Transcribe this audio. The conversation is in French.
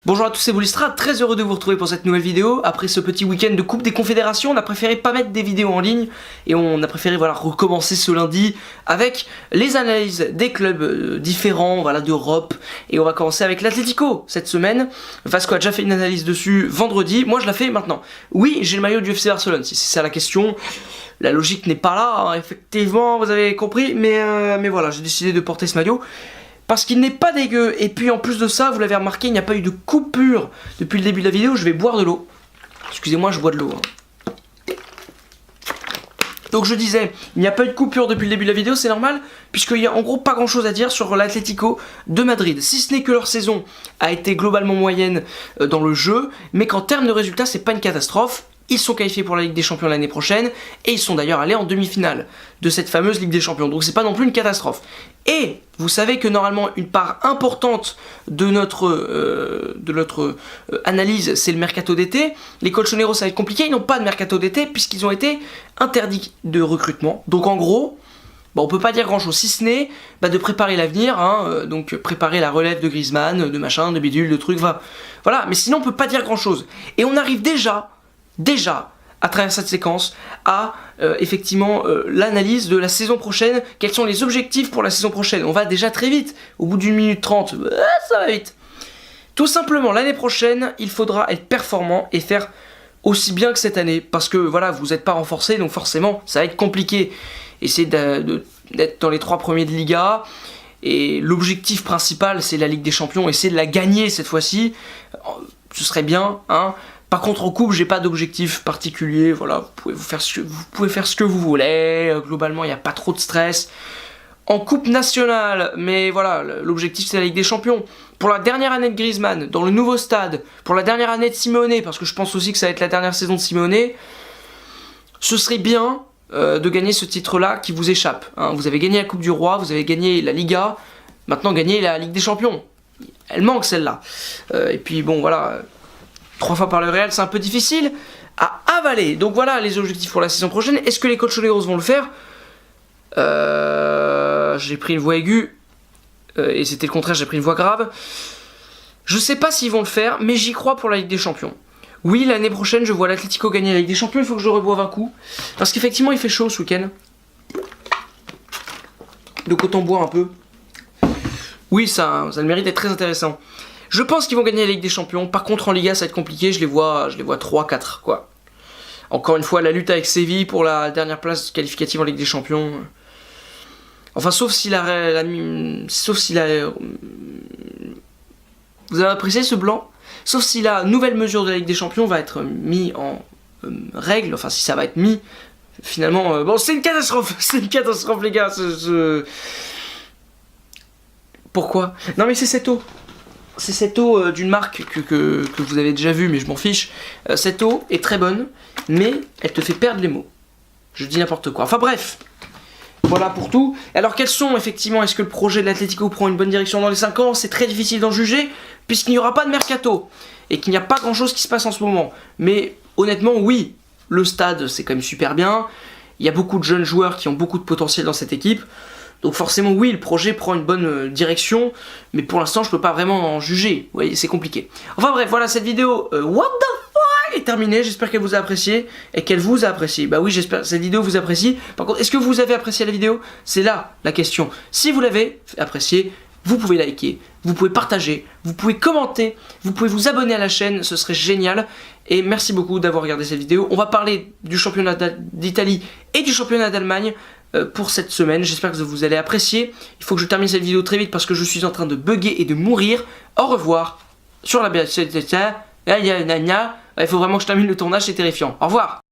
Bonjour à tous, c'est Boulistra, très heureux de vous retrouver pour cette nouvelle vidéo. Après ce petit week-end de Coupe des Confédérations, on a préféré pas mettre des vidéos en ligne et on a préféré recommencer ce lundi avec les analyses des clubs différents d'Europe. Et on va commencer avec l'Atlético cette semaine. Vasco a déjà fait une analyse dessus vendredi, moi je la fais maintenant. Oui, j'ai le maillot du FC Barcelone, si c'est ça la question. La logique n'est pas là, hein, effectivement, vous avez compris, mais voilà, j'ai décidé de porter ce maillot. Parce qu'il n'est pas dégueu, et puis en plus de ça, vous l'avez remarqué, il n'y a pas eu de coupure depuis le début de la vidéo. Je vais boire de l'eau. Excusez-moi, je bois de l'eau. Donc je disais, il n'y a pas eu de coupure depuis le début de la vidéo, c'est normal, puisqu'il n'y a en gros pas grand chose à dire sur l'Atlético de Madrid. Si ce n'est que leur saison a été globalement moyenne dans le jeu, mais qu'en termes de résultats, c'est pas une catastrophe. Ils sont qualifiés pour la Ligue des Champions l'année prochaine, et ils sont d'ailleurs allés en demi-finale de cette fameuse Ligue des Champions. Donc c'est pas non plus une catastrophe. Et vous savez que normalement une part importante de notre analyse, c'est le mercato d'été. Les colchoneros, ça va être compliqué, ils n'ont pas de mercato d'été puisqu'ils ont été interdits de recrutement. Donc en gros, on peut pas dire grand chose, si ce n'est de préparer l'avenir, donc préparer la relève de Griezmann, de machin, de bidule, de trucs, voilà. Mais sinon on peut pas dire grand chose. Et on arrive déjà, à travers cette séquence, à effectivement l'analyse de la saison prochaine. Quels sont les objectifs pour la saison prochaine? On va déjà très vite, au bout d'une minute 30, ça va vite. Tout simplement, l'année prochaine, il faudra être performant et faire aussi bien que cette année. Parce que voilà, vous n'êtes pas renforcé, donc forcément, ça va être compliqué. Essayez d'être dans les 3 premiers de Liga. Et l'objectif principal, c'est la Ligue des Champions. Essayez de la gagner cette fois-ci. Ce serait bien, hein. Par contre en coupe j'ai pas d'objectif particulier, voilà, vous pouvez faire ce que vous voulez, globalement il n'y a pas trop de stress. En coupe nationale, mais voilà, l'objectif c'est la Ligue des Champions. Pour la dernière année de Griezmann, dans le nouveau stade, pour la dernière année de Simeone, parce que je pense aussi que ça va être la dernière saison de Simeone, ce serait bien de gagner ce titre-là qui vous échappe. Hein. Vous avez gagné la Coupe du Roi, vous avez gagné la Liga, maintenant gagnez la Ligue des Champions. Elle manque celle-là. Et puis bon voilà... 3 fois par le Real, c'est un peu difficile à avaler. Donc voilà les objectifs pour la saison prochaine. Est-ce que les colchoneros vont le faire? J'ai pris une voix aiguë. Et c'était le contraire, j'ai pris une voix grave. Je sais pas s'ils vont le faire, mais j'y crois pour la Ligue des Champions. Oui, l'année prochaine, je vois l'Atlético gagner la Ligue des Champions. Il faut que je reboive un coup. Parce qu'effectivement, il fait chaud ce week-end. Donc autant boire un peu. Oui, ça a le mérite d'être très intéressant. Je pense qu'ils vont gagner la Ligue des Champions. Par contre, en Liga, ça va être compliqué. Je les vois 3-4, quoi. Encore une fois, la lutte avec Séville pour la dernière place qualificative en Ligue des Champions. Enfin, sauf si vous avez apprécié ce blanc? Sauf si la nouvelle mesure de la Ligue des Champions va être mise en règle. Enfin, si ça va être mis. Finalement, bon, c'est une catastrophe. C'est une catastrophe, les gars. Pourquoi? Non, mais c'est cette eau. C'est cette eau d'une marque que vous avez déjà vue, mais je m'en fiche. Cette eau est très bonne, mais elle te fait perdre les mots. Je dis n'importe quoi. Enfin bref, voilà pour tout. Alors quels sont effectivement, est-ce que le projet de l'Atlético prend une bonne direction dans les 5 ans? C'est très difficile d'en juger, puisqu'il n'y aura pas de mercato, et qu'il n'y a pas grand-chose qui se passe en ce moment. Mais honnêtement, oui, le stade, c'est quand même super bien. Il y a beaucoup de jeunes joueurs qui ont beaucoup de potentiel dans cette équipe. Donc forcément oui, le projet prend une bonne direction, mais pour l'instant je peux pas vraiment en juger, vous voyez, c'est compliqué. Enfin bref, voilà, cette vidéo what the fuck est terminée, j'espère qu'elle vous a apprécié, et qu'elle vous a apprécié. Bah oui, j'espère que cette vidéo vous apprécie. Par contre, est-ce que vous avez apprécié la vidéo? C'est là la question. Si vous l'avez apprécié, vous pouvez liker, vous pouvez partager, vous pouvez commenter, vous pouvez vous abonner à la chaîne, ce serait génial. Et merci beaucoup d'avoir regardé cette vidéo. On va parler du championnat d'Italie et du championnat d'Allemagne pour cette semaine. J'espère que vous allez apprécier. Il faut que je termine cette vidéo très vite parce que je suis en train de bugger et de mourir. Au revoir sur la... Il faut vraiment que je termine le tournage, c'est terrifiant. Au revoir.